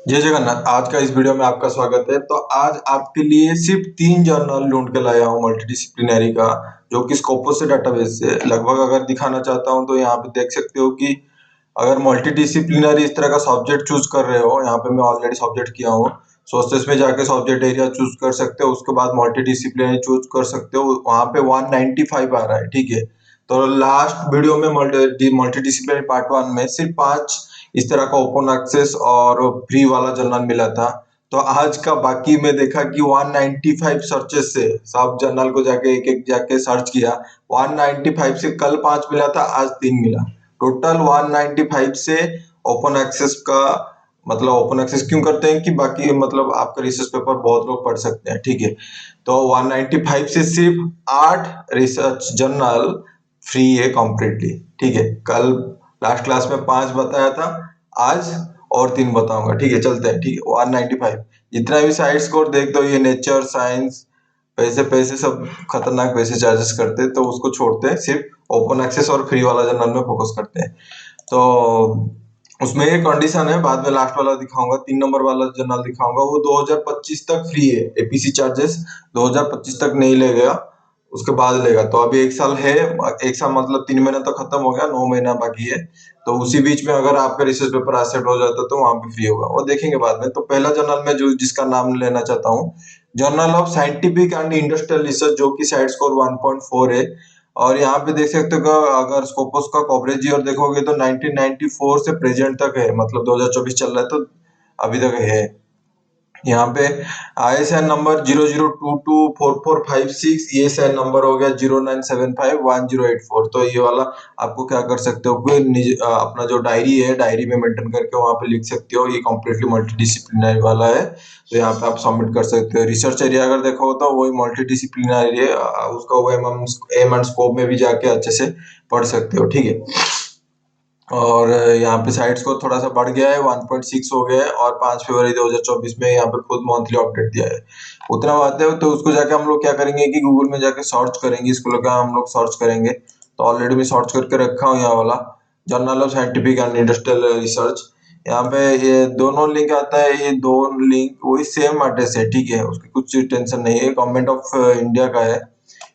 जय जगन्नाथ। आज का इस वीडियो में आपका स्वागत है। तो आज आपके लिए सिर्फ 3 जर्नल ढूँढ के लाया हूँ मल्टीडिसिप्लिनरी का, जो कि स्कोपस से डेटाबेस से लगभग अगर दिखाना चाहता हूँ तो यहाँ पे देख सकते हो कि अगर मल्टीडिसिप्लिनरी इस तरह का सब्जेक्ट चूज कर रहे हो, यहाँ पे मैं ऑलरेडी सब्जेक्ट किया हूँ। सोर्सेस में जाके सब्जेक्ट एरिया चूज कर सकते हो, उसके बाद मल्टीडिसिप्लिनरी चूज कर सकते हो। वहाँ पे 195 आ रहा है, ठीक है। तो लास्ट वीडियो में मल्टीडिसिप्लिनरी पार्ट 1 में सिर्फ 5 इस तरह का ओपन एक्सेस और फ्री वाला जर्नल मिला था। तो आज का बाकी में देखा कि 195 सर्चेस से सब जर्नल को जाके एक एक जाके सर्च किया। 195 से कल 5 मिला था, आज 3 मिला। टोटल 195 से ओपन एक्सेस का मतलब ओपन एक्सेस क्यों करते हैं कि बाकी मतलब आपका रिसर्च पेपर बहुत लोग पढ़ सकते हैं, ठीक है। तो 195 से सिर्फ 8 रिसर्च जर्नल फ्री है कम्प्लीटली, ठीक है। कल लास्ट क्लास में 5 बताया था, आज और 3 बताऊंगा, ठीक है। चलते हैं, ठीक है। 195 जितना भी साइट स्कोर देख दो, ये नेचर साइंस पैसे पैसे सब खतरनाक पैसे चार्जेस करते हैं, तो उसको छोड़ते हैं, सिर्फ ओपन एक्सेस और फ्री वाला जर्नल में फोकस करते हैं। तो उसमें एक कंडीशन है, बाद में लास्ट वाला दिखाऊंगा, 3 नंबर वाला जर्नल दिखाऊंगा, वो 2025 तक फ्री है। एपीसी चार्जेस 2025 तक नहीं लेगा, उसके बाद लेगा। तो अभी 1 साल है, 1 साल मतलब 3 महीना तो खत्म हो गया, 9 महीना बाकी है। तो उसी बीच में अगर आपका रिसर्च पेपर एक्सेप्ट हो जाता है तो वहां पे फ्री होगा, वो देखेंगे बाद में। तो पहला जर्नल में जो जिसका नाम लेना चाहता हूँ, journal of scientific and industrial research, जो कि साइट स्कोर 1.4 है। और यहाँ पे देख सकते हो अगर स्कोपस का कवरेज ईयर देखोगे तो 1994 से प्रेजेंट तक है, मतलब 2024 चल रहा है तो अभी तक है। यहाँ पे ISN नंबर 00224456, ESN नंबर हो गया 09751084। तो ये वाला आपको क्या कर सकते हो कि अपना जो डायरी है, डायरी में मेंटेन करके वहां पे लिख सकते हो। ये कम्प्लीटली मल्टीडिसिप्लिनरी वाला है, तो यहाँ पे आप सबमिट कर सकते हो। रिसर्च एरिया अगर देखो तो वही मल्टीडिसिप्लिनरी है, उसका वो एम एंड स्कोप में भी जाके अच्छे से पढ़ सकते हो, ठीक है। और यहाँ पे साइट्स को थोड़ा सा बढ़ गया है, 1.6 हो गया है, और 5 फरवरी 2024 में यहाँ पे खुद मंथली अपडेट दिया है। उतना बात है, तो उसको जाके हम लोग क्या करेंगे कि गूगल में जाके सर्च करेंगे, इसको लगा हम लोग सर्च करेंगे। तो ऑलरेडी मैं सर्च करके रखा हूँ यहाँ वाला, journal of scientific and industrial research. यहाँ पे ये दोनों लिंक आता है, ये दो लिंक वही सेम एड्रेस है, ठीक है। उसकी कुछ टेंशन नहीं है, गवर्नमेंट ऑफ इंडिया का है।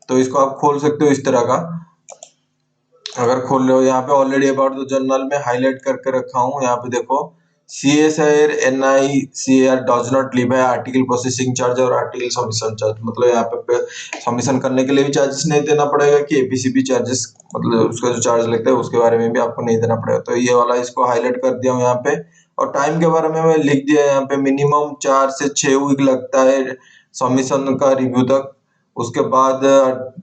तो इसको आप खोल सकते हो इस तरह का, अगर खोल रहे हो। यहाँ पे ऑलरेडी अबाउट द जर्नल में हाईलाइट करके रखा हूँ। यहाँ पे देखो, CSIR NICAR does not live है आर्टिकल प्रोसेसिंग चार्ज और आर्टिकल सबमिशन चार्ज। मतलब यहाँ पे सबमिशन करने के लिए भी चार्जेस नहीं देना पड़ेगा, कि एपीसीबी चार्जेस मतलब उसका जो चार्ज लगता है उसके बारे में भी आपको नहीं देना पड़ेगा। तो ये वाला इसको हाईलाइट कर दिया हूँ यहाँ पे। और टाइम के बारे में मैं लिख दिया यहाँ पे, मिनिमम 4 से 6 वीक लगता है सबमिशन का रिव्यू तक। उसके बाद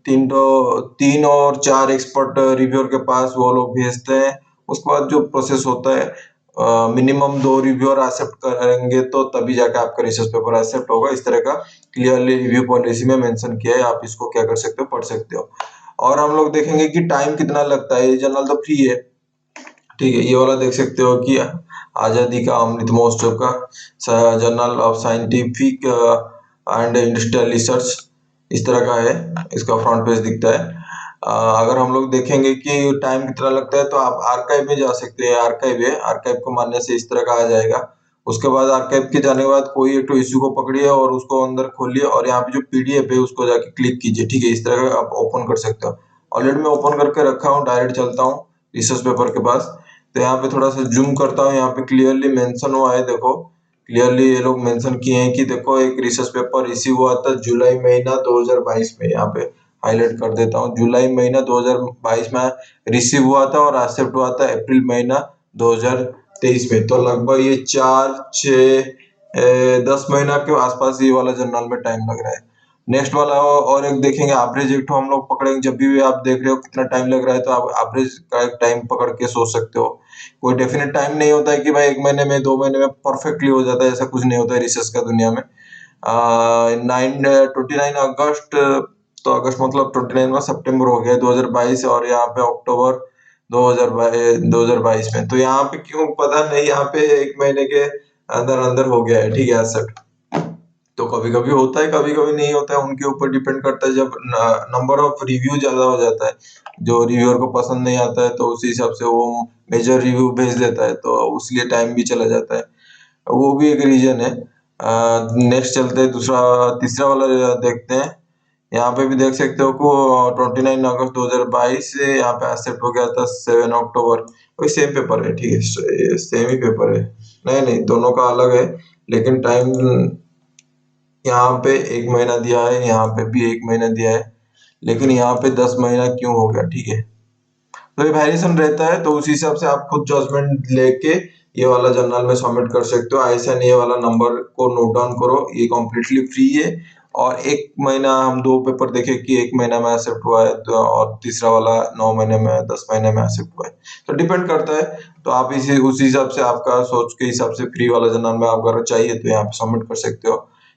3 और 4 एक्सपर्ट रिव्यूअर के पास वो लोग भेजते हैं। उसके बाद जो प्रोसेस होता है, मिनिमम 2 रिव्यूअर एक्सेप्ट करेंगे तो तभी जाके आपका रिसर्च पेपर एक्सेप्ट होगा। इस तरह का क्लियरली रिव्यू पॉलिसी में मेंशन किया है, आप इसको क्या कर सकते हो, पढ़ सकते हो। और हम लोग देखेंगे कि टाइम कितना लगता है। ये जर्नल तो फ्री है, ठीक है। ये वाला देख सकते हो कि आजादी का अमृत महोत्सव का journal of scientific and industrial research, इस तरह का है। इसका फ्रंट पेज दिखता है। अगर हम लोग देखेंगे कि टाइम कितना लगता है, तो आप आर्काइव में जा सकते हैं। आर्काइव है, आर्काइव को मानने से इस तरह का आ जाएगा। उसके बाद आर्काइव के जाने के बाद कोई एक तो इश्यू को पकड़िए और उसको अंदर खोलिए, और यहाँ पे जो पीडीएफ है उसको जाके क्लिक कीजिए, ठीक है। इस तरह का आप ओपन कर सकते हो। ऑलरेडी मैं ओपन करके रखा हूँ, डायरेक्ट चलता हूँ रिसर्च पेपर के पास। तो यहाँ पे थोड़ा सा जूम करता हूँ, यहाँ पे क्लियरली मेंशन हुआ है, देखो क्लियरली ये लोग मेंशन किए हैं कि देखो एक रिसर्च पेपर रिसीव हुआ था जुलाई महीना 2022 में। यहाँ पे हाईलाइट कर देता हूँ, जुलाई महीना 2022 में रिसीव हुआ था और एक्सेप्ट हुआ था अप्रैल महीना 2023 में। तो लगभग ये 10 महीना के आसपास ये वाला जर्नल में टाइम लग रहा है। नेक्स्ट वाला और एक देखेंगे, एवरेज एक तो हम लोग पकड़ेंगे। जब भी आप देख रहे हो कितना टाइम लग रहा है, तो आप एवरेज का एक टाइम पकड़ के सोच सकते हो। कोई डेफिनेट टाइम नहीं होता है कि भाई 1 महीने में 2 महीने में परफेक्टली हो जाता है, ऐसा कुछ नहीं होता है रिसर्च का दुनिया में। 29 अगस्त, तो अगस्त मतलब 29 में सितंबर हो गया 2022, और यहाँ पे अक्टूबर 2022 में। तो यहाँ पे क्यों पता नहीं, यहाँ पे 1 महीने के अंदर अंदर हो गया है, ठीक है, एक्सेप्ट। तो कभी कभी होता है, कभी कभी नहीं होता है, उनके ऊपर डिपेंड करता है। जब नंबर ऑफ रिव्यू ज्यादा हो जाता है, जो रिव्यूअर को पसंद नहीं आता है, तो उसी हिसाब से वो मेजर रिव्यू भेज देता है, तो उसलिए टाइम भी चला जाता है। वो भी एक रीजन है। नेक्स्ट चलते हैं, तीसरा वाला देखते हैं। यहाँ पे भी देख सकते हो को 29 अगस्त 2022 से यहाँ पे एक्सेप्ट हो गया था 7 अक्टूबर। वही सेम पेपर है, ठीक है, सेम ही पेपर है। नहीं नहीं, दोनों का अलग है, लेकिन टाइम यहाँ पे 1 महीना दिया है, यहाँ पे भी 1 महीना दिया है, लेकिन यहाँ पे 10 महीना क्यों हो गया, ठीक है। तो ये वेरिएशन रहता है, तो उस हिसाब से आप खुद जजमेंट लेके ये वाला जर्नल में सबमिट कर सकते हो। ऐसा नहीं, ये वाला नंबर को नोट डाउन करो, ये कम्प्लीटली फ्री है। और 1 महीना हम दो पेपर देखे कि 1 महीना में एक्सेप्ट हुआ है, तो और तीसरा वाला 9 महीने में 10 महीने में एक्सेप्ट हुआ है। तो डिपेंड करता है। तो आप इसी उस हिसाब से आपका सोच के हिसाब से फ्री वाला जर्नल में आप अगर चाहिए तो यहाँ पे सबमिट कर सकते हो।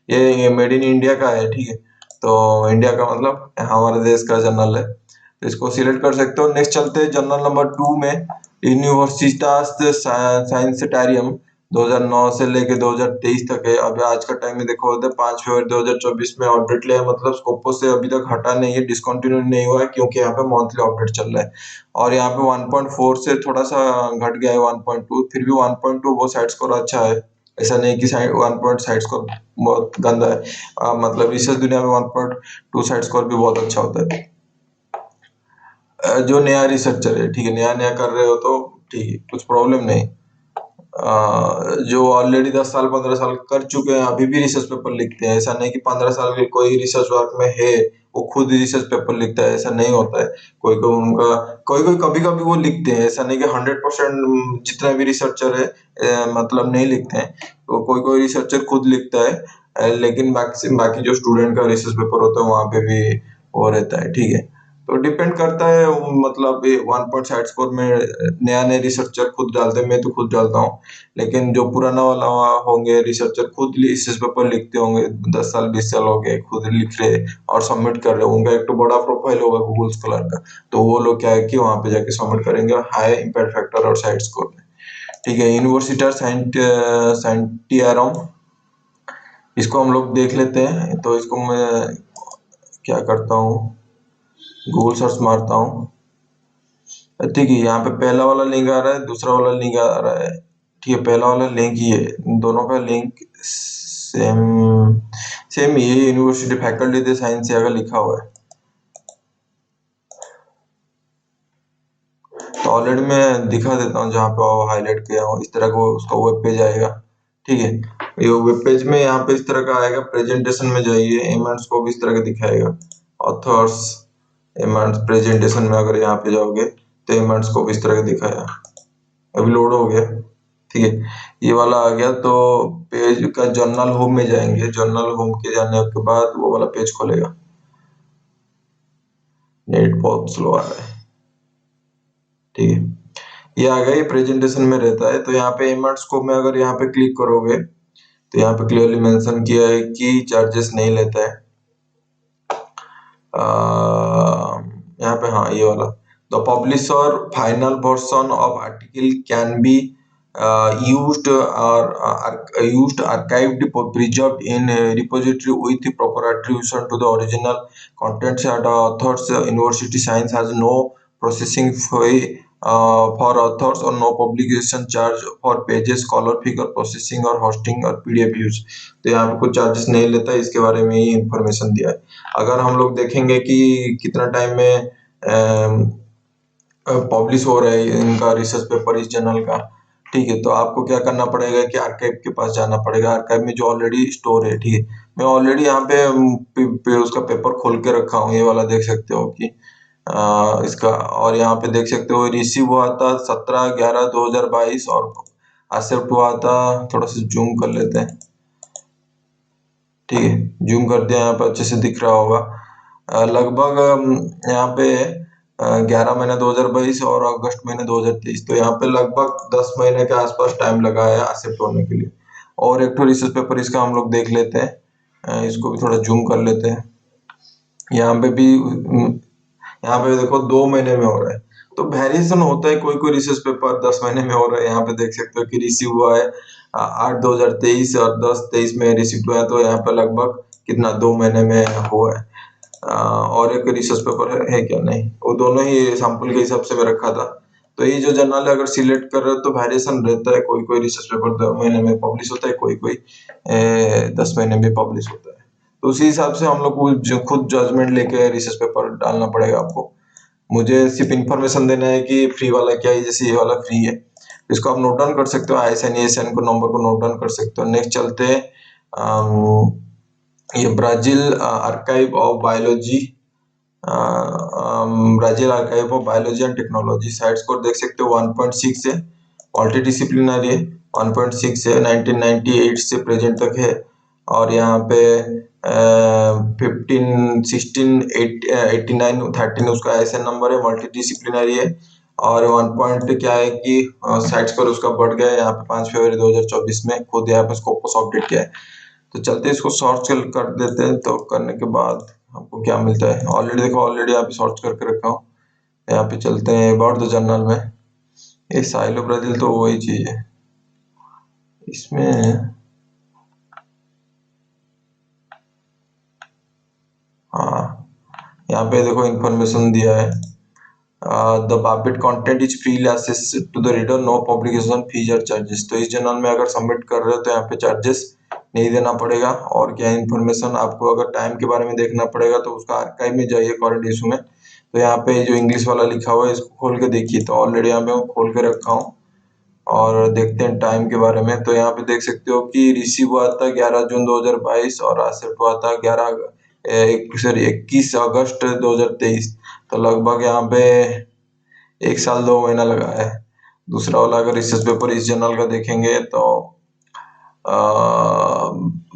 ये मेड इन इंडिया का है, ठीक है। तो इंडिया का मतलब हमारे देश का जर्नल है, तो इसको सिलेक्ट कर सकते हो। नेक्स्ट चलते हैं जर्नल नंबर 2 में, यूनिवर्सिटास साइंसेटेरियम 2009 से लेके 2023 तक है। अभी आज का टाइम में देखो, 5 फरवरी 2024 में अपडेट लिया है, मतलब स्कोपो से अभी तक हटा नहीं है, डिसकंटिन्यू नहीं हुआ है, क्योंकि यहाँ पे मंथली अपडेट चल रहा है। और यहाँ पे 1.4 से थोड़ा सा घट गया है 1.2, फिर भी 1.2 वो साइड स्कोर अच्छा है। ऐसा नहीं कि साइड 1 साइड स्कोर बहुत गंदा है। मतलब रिसर्च दुनिया में 1.2 साइड स्कोर भी बहुत अच्छा होता है। जो नया रिसर्चर है, ठीक है, नया नया कर रहे हो तो ठीक है, कुछ प्रॉब्लम नहीं। जो ऑलरेडी 10 साल 15 साल कर चुके हैं, अभी भी रिसर्च पेपर लिखते हैं। ऐसा नहीं कि 15 साल के कोई रिसर्च वर्क में है वो खुद रिसर्च पेपर लिखता है, ऐसा नहीं होता है। कोई कोई कभी कभी वो लिखते हैं, ऐसा नहीं कि 100% जितना भी रिसर्चर है मतलब नहीं लिखते हैं। तो कोई कोई रिसर्चर खुद लिखता है, लेकिन बाकी जो स्टूडेंट का रिसर्च पेपर होता है वहां पे भी वो रहता है, ठीक है। तो डिपेंड करता है, मतलब 1 साइड स्कोर में नया नया रिसर्चर खुद डालते हैं, मैं तो खुद डालता हूँ। लेकिन जो पुराना वाला होंगे रिसर्चर, खुद रिसर्च पेपर लिखते होंगे, 10 साल 20 साल हो गए खुद लिख रहे और सबमिट कर रहे, उनका एक तो बड़ा प्रोफाइल होगा गूगल स्कॉलर का। तो वो लोग क्या है कि वहां पे जाके सबमिट करेंगे हाई इम्पैक्ट फैक्टर और साइड स्कोर में, ठीक है। यूनिवर्सिटर साइंटियरम, इसको हम लोग देख लेते हैं। तो इसको मैं क्या करता हूँ, गूगल सर्च मारता हूँ, ठीक है। यहाँ पे पहला वाला लिंक आ रहा है, दूसरा वाला लिंक आ रहा है, ठीक है। पहला वाला लिंक ही है, दोनों का लिंक सेम सेम ही है। यूनिवर्सिटी फैकल्टी दे साइंस का लिखा हुआ है। तो ऑलरेडी मैं दिखा देता हूँ, जहाँ पे हाईलाइट किया हूँ इस तरह को उसका वेब पेज आएगा, ठीक है। ये वेब पेज में यहाँ पे इस तरह का आएगा। प्रेजेंटेशन में जाइए, एमेंट्स को भी इस तरह का दिखाएगा। ऑथर्स, एमेंट्स, प्रेजेंटेशन में अगर यहाँ पे जाओगे तो एमेंट्स को भी इस तरह का दिखाया। अभी लोड हो गया, ठीक है। ये वाला आ गया, तो पेज का जर्नल होम में जाएंगे। जर्नल होम के जाने के बाद वो वाला पेज खोलेगा। नेट बहुत स्लो आ रहा है, ठीक है। ये आ गया, ये प्रेजेंटेशन में रहता है। तो यहाँ पे एमर्ट्स को मैं अगर यहाँ पे क्लिक करोगे तो यहाँ पे क्लियरली मेंशन किया है कि चार्जेस नहीं लेता है। यहाँ पे हाँ, ये वाला, the publisher final version of article can be used archived preserved in a repository with proper attribution to the original contents and authors. University Science has no processing fee for authors or no publication charge for pages, color, figure processing और hosting और PDF use। तो यहाँ पे कुछ charges नहीं लेता है, इसके बारे में ही इंफॉर्मेशन दिया है। अगर हम लोग देखेंगे कि कितना टाइम में पब्लिश हो रहा है इनका रिसर्च पेपर इस जर्नल का, ठीक है। तो आपको क्या करना पड़ेगा कि आर्काइव के पास जाना पड़ेगा। आर्काइव में जो ऑलरेडी स्टोर है, ठीक है। मैं ऑलरेडी यहाँ पे उसका पेपर खोल के रखा हूँ, ये वाला देख सकते हो कि इसका। और यहाँ पे देख सकते हो रिसीव हुआ था 17/11/2022 और एक्सेप्ट हुआ था, थोड़ा सा जूम कर लेते हैं, ठीक है। जूम कर दिया, यहाँ पे अच्छे से दिख रहा होगा। लगभग यहाँ पे 11 महीने 2022 और अगस्त महीने 2023, तो यहाँ पे लगभग 10 महीने के आसपास टाइम लगा है एक्सेप्ट होने के लिए। और एक तो रिसर्च पेपर इसका हम लोग देख लेते हैं, इसको भी थोड़ा जूम कर लेते हैं। यहाँ पे भी यहाँ पे देखो 2 महीने में हो रहा है, तो वेरिएशन होता है। कोई कोई रिसर्च पेपर 10 महीने में हो रहा है। यहाँ पे देख सकते हो कि रिसीव हुआ है 8/2023 और 10/23 में रिसीव हुआ है, तो यहाँ पे लगभग कितना 2 महीने में हुआ है। और एक रिसर्च पेपर है क्या, नहीं, वो दोनों ही सैंपल के हिसाब से मैं रखा था। तो ये जो जर्नल अगर सिलेक्ट कर रहे हो तो वेरिएशन रहता है, कोई कोई रिसर्च पेपर 2 महीने में पब्लिश होता है, कोई कोई 10 महीने में पब्लिश होता है। तो उसी हिसाब से हम लोग को जो खुद जजमेंट लेके रिसर्च पेपर डालना पड़ेगा आपको। मुझे सिर्फ इन्फॉर्मेशन देना है कि फ्री वाला क्या है, जैसे ये वाला फ्री है, इसको आप नोट डाउन कर सकते हो, ISN को नंबर को नोट डाउन कर सकते हो। नेक्स्ट चलते हैं ये Brazil archive of biology, Brazil archive of biology and technology, site score देख सकते हो 1.6 है, मल्टीडिसिप्लिनरी है, 1.6 है, 1998 से प्रेजेंट तक है। और यहाँ पे 15 16 89 13 उसका ISN नंबर है, मल्टीडिसिप्लिनरी है। और 1 पॉइंट क्या है कि साइट स्कोर उसका बढ़ गया है यहाँ पे 5 फरवरी 2024 में, खुद यहाँ पे स्कोपस अपडेट किया है। तो चलते इसको सर्च कर देते हैं, तो करने के बाद हमको क्या मिलता है। ऑलरेडी देखो, ऑलरेडी यहाँ पे सर्च करके रखा हूँ। यहाँ पे चलते हैं अबाउट द जर्नल में, ये साइलो ब्राजील तो वही चीज है इसमें। हाँ, यहाँ पे देखो इन्फॉर्मेशन दिया है, द बाबिट content is free access to the reader, no publication fees और चार्जेस। तो इस जर्नल में अगर सबमिट कर रहे हो तो यहाँ पे चार्जेस नहीं देना पड़ेगा। और क्या इन्फॉर्मेशन आपको अगर टाइम के बारे में देखना पड़ेगा तो उसका आर्काइव में जाइए करंट इशू में। तो यहाँ पे जो इंग्लिश वाला लिखा हुआ है इसको खोल के देखिए, तो ऑलरेडी यहाँ पे मैं खोल के रखा हूँ और देखते हैं टाइम के बारे में। तो यहाँ पे देख सकते हो कि रिसीव हुआ था 11 जून 2022 और एक्सेप्ट हुआ था 21 अगस्त 2023। तो लगभग यहाँ पे 1 साल 2 महीना लगा है। दूसरा वाला अगर रिसर्च पेपर इस जर्नल का देखेंगे तो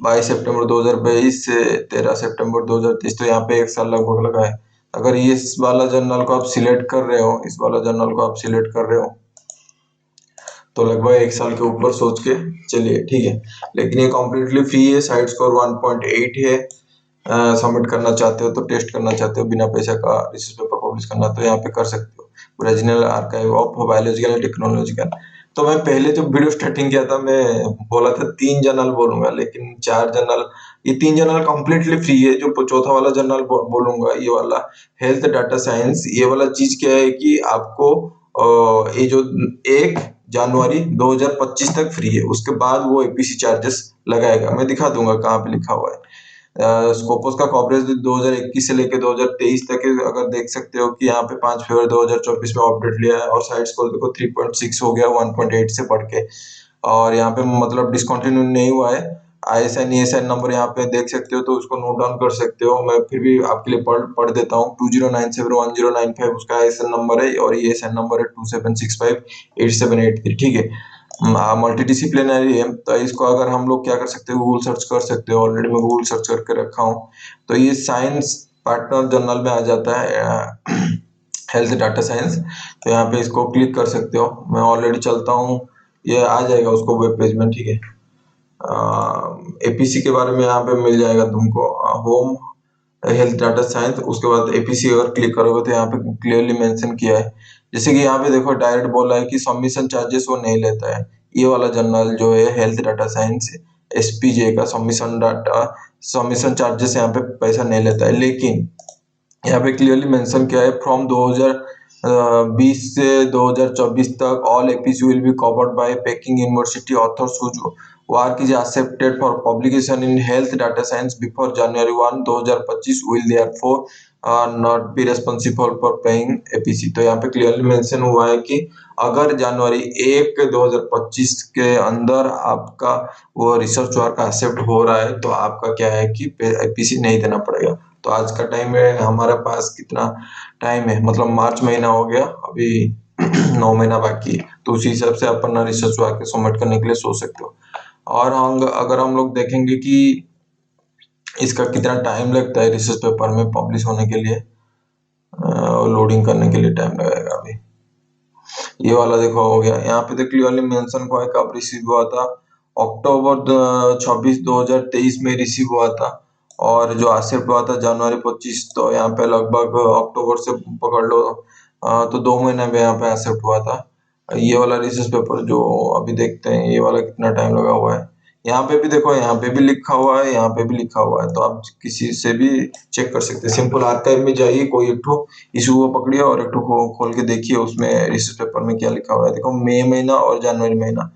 22 सितंबर 2022 से 13 सितंबर 2023, तो यहाँ पे 1 साल लगभग लगा है। अगर ये इस वाला जर्नल को आप सिलेक्ट कर रहे हो, इस वाला जर्नल को आप सिलेक्ट कर रहे हो तो लगभग 1 साल के ऊपर सोच के चलिए, ठीक है। लेकिन ये कम्प्लीटली फ्री है, साइट स्कोर 1.8 है। सबमिट करना चाहते हो तो टेस्ट करना चाहते हो बिना पैसे का रिसर्च पेपर पब्लिश करना, तो यहाँ पे कर सकते हो। Brazil archive of biological and technological. तो मैं पहले जब वीडियो स्टार्टिंग किया था मैं बोला था 3 जर्नल बोलूंगा, लेकिन 4 जर्नल, ये 3 जर्नल कम्प्लीटली फ्री है। जो चौथा वाला जर्नल बोलूंगा ये वाला हेल्थ डाटा साइंस, ये वाला चीज क्या है कि आपको ये जो 1 जनवरी 2025 तक फ्री है, उसके बाद वो APC चार्जेस लगाएगा। मैं दिखा दूंगा कहाँ पे लिखा हुआ है। स्कोपस का कवरेज 2021 से लेकर 2023 तक है। अगर देख सकते हो कि यहाँ पे 5 फरवरी 2024 में अपडेट लिया है और साइट स्कोर देखो 3.6 हो गया 1.8 से बढ़ के। और यहाँ पे मतलब डिसकंटिन्यू नहीं हुआ है। ISN ESN नंबर यहाँ पे देख सकते हो, तो उसको नोट डाउन कर सकते हो। मैं फिर भी आपके लिए पढ़ देता हूँ। 20971095 उसका ISN नंबर है और ESN नंबर है 27658783, ठीक है। मल्टीडिसिप्लिनरी है, तो इसको अगर हम लोग क्या कर सकते हो, गूगल सर्च कर सकते हो। ऑलरेडी मैं गूगल सर्च करके रखा हूँ। तो ये साइंस पार्टनर जर्नल में आ जाता है, हेल्थ डाटा साइंस। तो यहाँ पे इसको क्लिक कर सकते हो। मैं ऑलरेडी चलता हूँ, ये आ जाएगा उसको वेब पेज में, ठीक है। APC के बारे में यहाँ पे मिल जाएगा तुमको, होम हेल्थ डाटा साइंस। उसके बाद APC अगर क्लिक करोगे तो यहाँ पे क्लियरली मेंशन किया है। जैसे कि यहाँ पे देखो डायरेक्ट बोला है कि सबमिशन चार्जेस वो नहीं लेता है। ये वाला जर्नल जो है हेल्थ डाटा साइंस SPJ का सबमिशन चार्जेस यहाँ पे पैसा नहीं लेता है। लेकिन यहाँ पे क्लियरली मेंशन किया है फ्रॉम 2020 से 2024 तक all APC will be covered by Peking university authors whose work is accepted for publication in health data science before January 1 2025 will therefore not be responsible for paying APC। तो यहाँ पे clearly mention हुआ है कि अगर जनवरी 1 2025 के अंदर आपका वो रिसर्च वर्क एक्सेप्ट हो रहा है तो आपका क्या है कि APC नहीं देना पड़ेगा। तो आज का टाइम है हमारे पास, कितना टाइम है, मतलब मार्च महीना हो गया, अभी 9 महीना बाकी है। तो उसी हिसाब से अपना रिसर्च वर्क सबमिट करने के लिए सोच सकते हो। और हम अगर हम लोग देखेंगे कि इसका कितना टाइम लगता है रिसर्च पेपर में पब्लिश होने के लिए, लोडिंग करने के लिए टाइम लगेगा। अभी ये वाला देखो हो गया, यहाँ पे देख क्लियरली मेंशन हुआ है कब रिसीव हुआ था, अक्टूबर 26 2023 में रिसीव हुआ था। और जो एक्सेप्ट हुआ था जनवरी 25, तो यहाँ पे लगभग अक्टूबर से पकड़ लो, तो 2 महीने में यहाँ पे एक्सेप्ट हुआ था। ये वाला रिसर्च पेपर जो अभी देखते हैं, ये वाला कितना टाइम लगा हुआ है, यहाँ पे भी देखो, यहाँ पे भी लिखा हुआ है, यहाँ पे भी लिखा हुआ है, तो आप किसी से भी चेक कर सकते हैं। सिंपल आर्काइव में जाइए, कोई एक ठो इशू को पकड़िए और एक ठो खोल के देखिए उसमें रिसर्च पेपर में क्या लिखा हुआ है। देखो मई महीना और जनवरी महीना,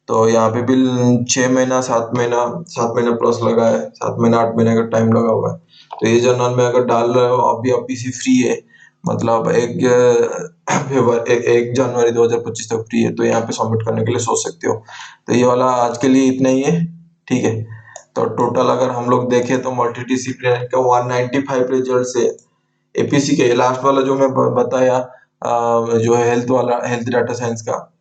तो यहाँ पे बिल 6 महीना 7 महीना, 7 महीना प्लस लगा है, 7 महीना 8 महीने का टाइम लगा हुआ है। तो ये जर्नल में अगर डाल रहे हो अभी, अभी से फ्री है, मतलब 1 जनवरी 2025 तक फ्री है, तो यहाँ पे सबमिट करने के लिए सोच सकते हो। तो ये वाला आज के लिए इतना ही है, ठीक है। तो टोटल अगर हम लोग देखें तो मल्टी डिसिप्लिनरी का 195 रिजल्ट है। एपीसी के लास्ट वाला जो मैं बताया, जो है हेल्थ वाला, हेल्थ डाटा साइंस का,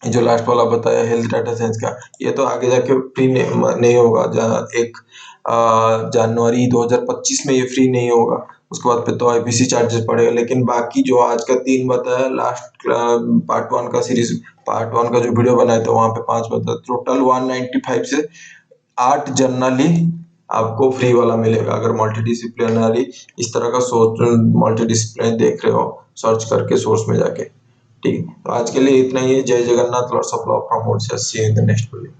जो लास्ट वाला बताया हेल्थ डाटा साइंस का, ये तो आगे जाके फ्री नहीं होगा। जहाँ 1 जनवरी 2025 में ये फ्री नहीं होगा, उसके बाद पे तो आईपीसी चार्जेस पड़ेगा। लेकिन बाकी जो आज का 3 बताया, लास्ट पार्ट 1 का सीरीज, पार्ट 1 का जो वीडियो बनाया था वहां पे 5 बताया, टोटल 195 से 8 जनरली आपको फ्री वाला मिलेगा। अगर मल्टी डिसिप्लिनरी इस तरह का सोच, मल्टी डिसिप्लिनरी देख रहे हो सर्च करके सोर्स में जाके, ठीक है। तो आज के लिए इतना ही है। जय Jagannath, lots of love from see you in the next video.